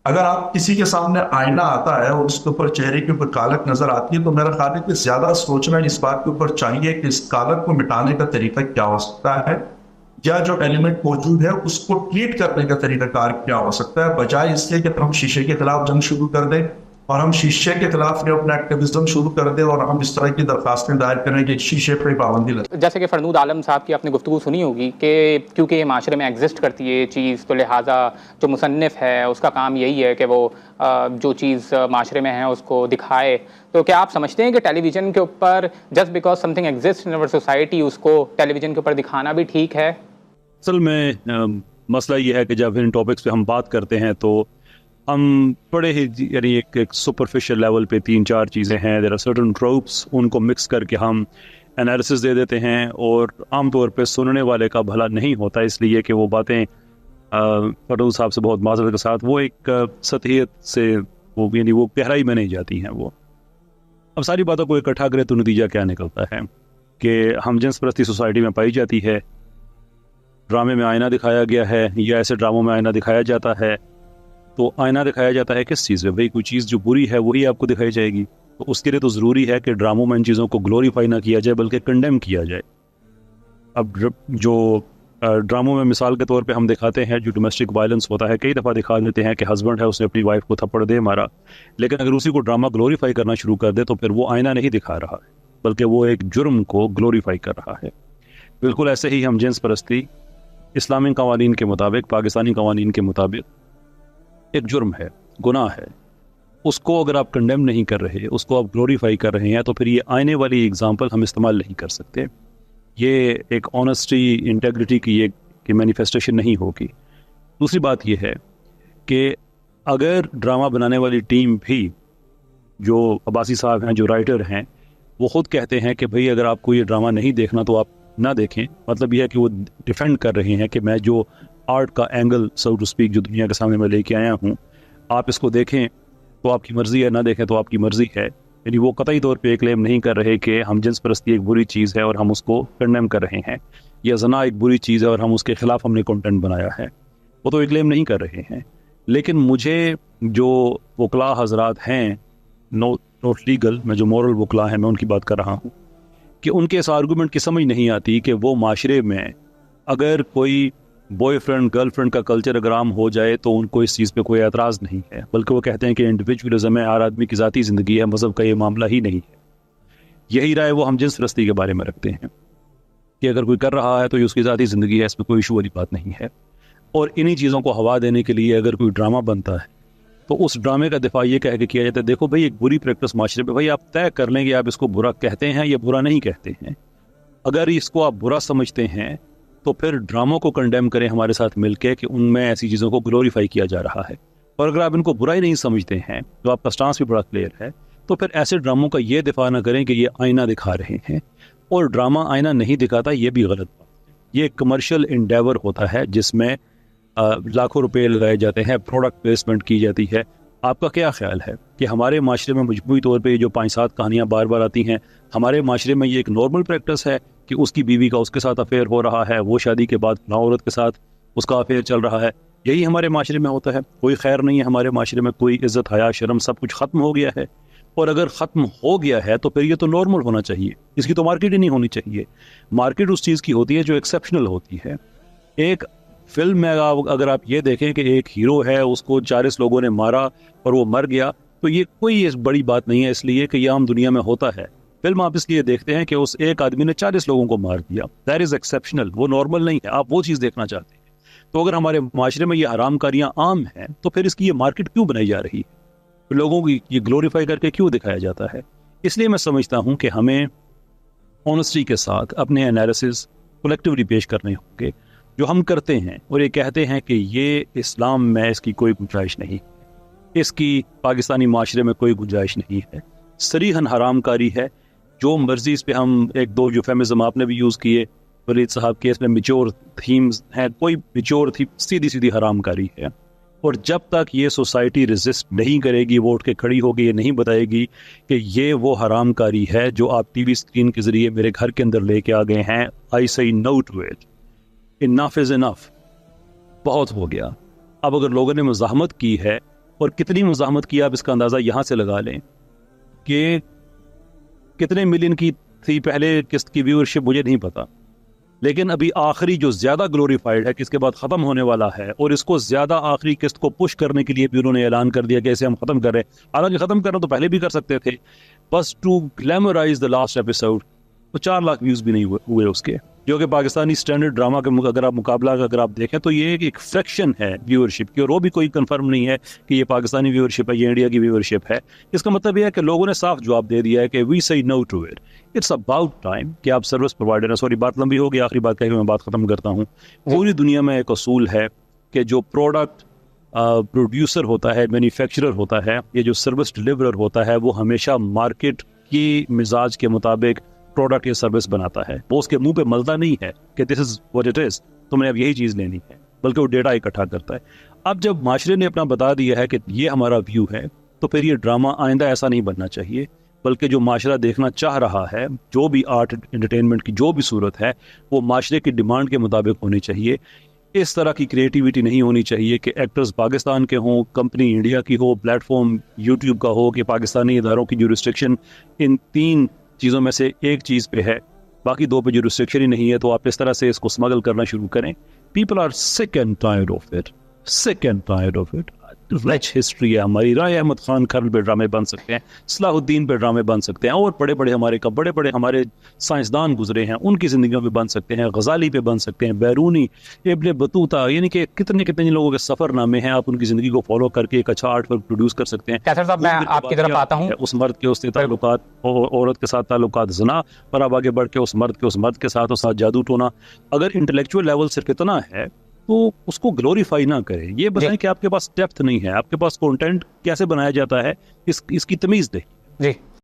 अगर आप किसी के सामने आईना आता है और उसके ऊपर चेहरे के ऊपर कालक नजर आती है, तो मेरा ख्याल है कि ज्यादा सोचना इस बात के ऊपर चाहिए कि इस कालक को मिटाने का तरीका क्या हो सकता है, या जो एलिमेंट मौजूद है उसको ट्रीट करने का तरीकाकार क्या हो सकता है, बजाय इसके कि हम शीशे के खिलाफ जंग शुरू कर दें और हम शीशे के खिलाफ में अपना एक्टिविज्म शुरू कर दें और हम इस तरह की दरखास्तें दायर करें कि शीशे पर पाबंदी लगे। जैसे कि फरनूद आलम साहब की आपने गुफ्तगू सुनी होगी कि क्योंकि ये माशरे में एग्जिस्ट करती है ये चीज़, तो लिहाजा जो मुसन्निफ़ है उसका काम यही है कि वो जो चीज़ माशरे में है उसको दिखाए। तो क्या आप समझते हैं कि टेलीविज़न के ऊपर just because something exist in our society उसको टेलीविज़न के ऊपर दिखाना भी ठीक है? असल में मसला ये है कि जब इन टॉपिक्स पे हम बात करते हैं तो हम बड़े ही यानी एक सुपरफिशियल लेवल पे तीन चार चीज़ें हैं, देयर आर सर्टेन ट्रोप्स, उनको मिक्स करके हम एनालिसिस दे देते हैं और आमतौर पे सुनने वाले का भला नहीं होता, इसलिए कि वो बातें फरूज साहब से बहुत माजरत के साथ वो एक सतहियत से वो यानी वो गहराई में नहीं जाती हैं। वो अब सारी बातों को इकट्ठा करें तो नतीजा क्या निकलता है कि हम जिन्स परस्ती सोसाइटी में पाई जाती है। ड्रामे में आईना दिखाया गया है या ऐसे ड्रामों में आईना दिखाया जाता है, तो आईना दिखाया जाता है किस चीज़ में? भाई कोई चीज़ जो बुरी है वही आपको दिखाई जाएगी, तो उसके लिए तो ज़रूरी है कि ड्रामों में इन चीज़ों को ग्लोरीफाई ना किया जाए बल्कि कंडेम किया जाए। अब जो ड्रामों में मिसाल के तौर पे हम दिखाते हैं जो डोमेस्टिक वायलेंस होता है, कई दफ़ा दिखा देते हैं कि हस्बैंड है उसने अपनी वाइफ को थप्पड़ दे मारा, लेकिन अगर उसी को ड्रामा ग्लोरीफाई करना शुरू कर दे तो फिर वो आईना नहीं दिखा रहा है बल्कि वो एक जुर्म को ग्लोरीफाई कर रहा है। बिल्कुल ऐसे ही हम जिन्स परस्ती इस्लामी कवानीन के मुताबिक, पाकिस्तानी कवानीन के मुताबिक एक जुर्म है, गुनाह है। उसको अगर आप कंडेम नहीं कर रहे, उसको आप ग्लोरीफाई कर रहे हैं, तो फिर ये आने वाली एग्जाम्पल हम इस्तेमाल नहीं कर सकते। ये एक ऑनेस्टी, इंटेग्रिटी की एक मैनिफेस्टेशन नहीं होगी। दूसरी बात यह है कि अगर ड्रामा बनाने वाली टीम भी, जो अब्बासी साहब हैं, जो राइटर हैं, वो ख़ुद कहते हैं कि भाई अगर आपको ये ड्रामा नहीं देखना तो आप ना देखें, मतलब यह है कि वो डिफेंड कर रहे हैं कि मैं जो आर्ट का एंगल सो टू स्पीक जो दुनिया के सामने मैं लेके आया हूँ, आप इसको देखें तो आपकी मर्ज़ी है, ना देखें तो आपकी मर्ज़ी है। यानी वो कतई तौर पे क्लेम नहीं कर रहे कि हम जिन्स परस्ती एक बुरी चीज़ है और हम उसको कंडेम कर रहे हैं, या जना एक बुरी चीज़ है और हम उसके ख़िलाफ़ हमने कंटेंट बनाया है, वो तो एक क्लेम नहीं कर रहे हैं। लेकिन मुझे जो वकला हजरात हैं, नॉट लीगल, मैं जो मॉरल वकला हैं मैं उनकी बात कर रहा हूँ, कि उनके इस आर्गूमेंट की समझ नहीं आती कि वो माशरे में अगर कोई बॉयफ्रेंड गर्लफ्रेंड का कल्चर अगर आम हो जाए तो उनको इस चीज़ पे कोई एतराज़ नहीं है, बल्कि वो कहते हैं कि इंडिविजुअलिज्म है, हर आदमी की ज़ाती ज़िंदगी है, मज़हब का ये मामला ही नहीं है। यही राय वो हम जिन्स परस्ती के बारे में रखते हैं कि अगर कोई कर रहा है तो ये उसकी ज़ाती ज़िंदगी है, इसमें कोई इशू वाली बात नहीं है। और इन्हीं चीज़ों को हवा देने के लिए अगर कोई ड्रामा बनता है तो उस ड्रामे का दिफा ये कह के किया जाता है, देखो भाई एक बुरी प्रैक्टिस माशरे में, भाई आप तय कर लें कि आप इसको बुरा कहते हैं या बुरा नहीं कहते हैं। अगर इसको आप बुरा समझते हैं तो फिर ड्रामों को कंडेम करें हमारे साथ मिलकर कि उनमें ऐसी चीज़ों को ग्लोरीफाई किया जा रहा है। और अगर आप इनको बुरा ही नहीं समझते हैं, तो आपका स्टांस भी बड़ा क्लियर है, तो फिर ऐसे ड्रामों का ये दिफा ना करें कि ये आईना दिखा रहे हैं। और ड्रामा आईना नहीं दिखाता, ये भी गलत बात है। ये कमर्शियल इंडेवर होता है जिसमें लाखों रुपए लगाए जाते हैं, प्रोडक्ट प्लेसमेंट की जाती है। आपका क्या ख्याल है कि हमारे माशरे में मजमूई तौर पे जो 5-7 कहानियाँ बार बार आती हैं, हमारे माशरे में ये एक नॉर्मल प्रैक्टिस है कि उसकी बीवी का उसके साथ अफेयर हो रहा है, वो शादी के बाद फलां औरत के साथ उसका अफेयर चल रहा है, यही हमारे माशरे में होता है? कोई खैर नहीं है हमारे माशरे में, कोई इज्जत हया शर्म सब कुछ ख़त्म हो गया है। और अगर ख़त्म हो गया है तो फिर ये तो नॉर्मल होना चाहिए, इसकी तो मार्केट ही नहीं होनी चाहिए। मार्केट उस चीज़ की होती है जो एक्सेप्शनल होती है। एक फिल्म में अगर आप ये देखें कि एक हीरो है, उसको 40 लोगों ने मारा और वो मर गया, तो ये कोई बड़ी बात नहीं है, इसलिए कि यह आम दुनिया में होता है। फिल्म आप इसलिए देखते हैं कि उस एक आदमी ने 40 लोगों को मार दिया, दैट इज़ एक्सेप्शनल, वो नॉर्मल नहीं है। आप वो चीज़ देखना चाहते हैं। तो अगर हमारे माशरे में ये हरामकारियाँ आम हैं तो फिर इसकी ये मार्केट क्यों बनाई जा रही है? तो लोगों को ये ग्लोरीफाई करके क्यों दिखाया जाता है? इसलिए मैं समझता हूँ कि हमें ऑनेस्टी के साथ अपने एनालिसिस कलेक्टिवली पेश करने होंगे, जो हम करते हैं और ये कहते हैं कि ये इस्लाम में इसकी कोई गुंजाइश नहीं, इसकी पाकिस्तानी माशरे में कोई गुंजाइश नहीं है, सरीहन हरामकारी है। जो मर्जी इस पे हम एक दो यूफेमिज्म आपने भी यूज़ किए वलीद साहब के, इसमें मिच्योर थीम्स हैं, कोई मिच्योर थी, सीधी सीधी हरामकारी है। और जब तक ये सोसाइटी रेजिस्ट नहीं करेगी, वो उठ के खड़ी होगी, ये नहीं बताएगी कि ये वो हरामकारी है जो आप टीवी स्क्रीन के ज़रिए मेरे घर के अंदर लेके आ गए हैं, I say no to it, enough is enough, बहुत हो गया। अब अगर लोगों ने मुज़ाहमत की है और कितनी मुज़ाहमत की आप इसका अंदाज़ा यहाँ से लगा लें कि कितने मिलियन की थी पहले किस्त की व्यूअरशिप, मुझे नहीं पता, लेकिन अभी आखिरी जो ज़्यादा ग्लोरीफाइड है कि इसके बाद ख़त्म होने वाला है, और इसको ज़्यादा आखिरी किस्त को पुश करने के लिए भी उन्होंने ऐलान कर दिया कि इसे हम ख़त्म कर रहे हैं। हालांकि ख़त्म करना तो पहले भी कर सकते थे, बस to glamorise the last episode. तो 4 लाख व्यूज़ भी नहीं हुए उसके, जो कि पाकिस्तानी स्टैंडर्ड ड्रामा का अगर आप मुकाबला अगर आप देखें तो ये एक फ्रैक्शन है व्यूअरशिप की, और वो भी कोई कंफर्म नहीं है कि ये पाकिस्तानी व्यूअरशिप है, ये इंडिया की व्यूअरशिप है। इसका मतलब ये है कि लोगों ने साफ जवाब दे दिया है कि we say no to it, it's about time कि आप सर्विस प्रोवाइडर हैं। सॉरी बात लंबी हो गई, आखिरी बात कह के मैं बात खत्म करता हूँ। पूरी दुनिया में एक असूल है कि जो प्रोडक्ट प्रोड्यूसर होता है, मैन्युफैक्चरर होता है, ये जो सर्विस डिलीवरर होता है, वो हमेशा मार्केट की मिजाज के मुताबिक प्रोडक्ट या सर्विस बनाता है। वो उसके मुंह पे मलता नहीं है कि this is what it is, तुमने अब यही चीज़ लेनी है, बल्कि वो डेटा इकट्ठा करता है। अब जब माशरे ने अपना बता दिया है कि ये हमारा व्यू है, तो फिर ये ड्रामा आइंदा ऐसा नहीं बनना चाहिए, बल्कि जो माशरा देखना चाह रहा है, जो भी आर्ट एंटरटेनमेंट की जो भी सूरत है, वो माशरे की डिमांड के मुताबिक होनी चाहिए। इस तरह की क्रिएटिविटी नहीं होनी चाहिए कि एक्टर्स पाकिस्तान के हों, कंपनी इंडिया की हो, प्लेटफॉर्म यूट्यूब का हो, कि पाकिस्तानी इदारों की जो रिस्ट्रिक्शन इन 3 चीज़ों में से एक चीज़ पे है, बाकी 2 पे जो रिस्ट्रिक्शन ही नहीं है, तो आप इस तरह से इसको स्मगल करना शुरू करें। People are sick and tired of it, sick and tired of it. Rich history है हमारी। राय अहमद खान खरल पे ड्रामे बन सकते हैं, सलाहुद्दीन पे ड्रामे बन सकते हैं, और बड़े बड़े हमारे साइंसदान गुजरे हैं, उनकी ज़िंदगियों पे बन सकते हैं, गजाली पे बन सकते हैं, बैरूनी, इब्ने बतूता, यानी कि कितने कितने लोगों के सफ़रनामे हैं। आप उनकी ज़िंदगी को फॉलो करके एक अच्छा आर्ट वर्क प्रोड्यूस कर सकते हैं। कैसर साहब, मैं आपकी तरफ आता हूँ। उस मर्द के उससे ताल्लुकात, औरत के साथ ताल्लुकात ज़ना, और अब आगे बढ़ के उस मर्द के साथ जादू टोना। अगर इंटेलेक्चुअल लेवल सिर्फ इतना है तो उसको ग्लोरीफाई ना करें। ये बताएं कि आपके पास डेप्थ नहीं है, आपके पास कंटेंट कैसे बनाया जाता है, इसकी तमीज़ दें। जी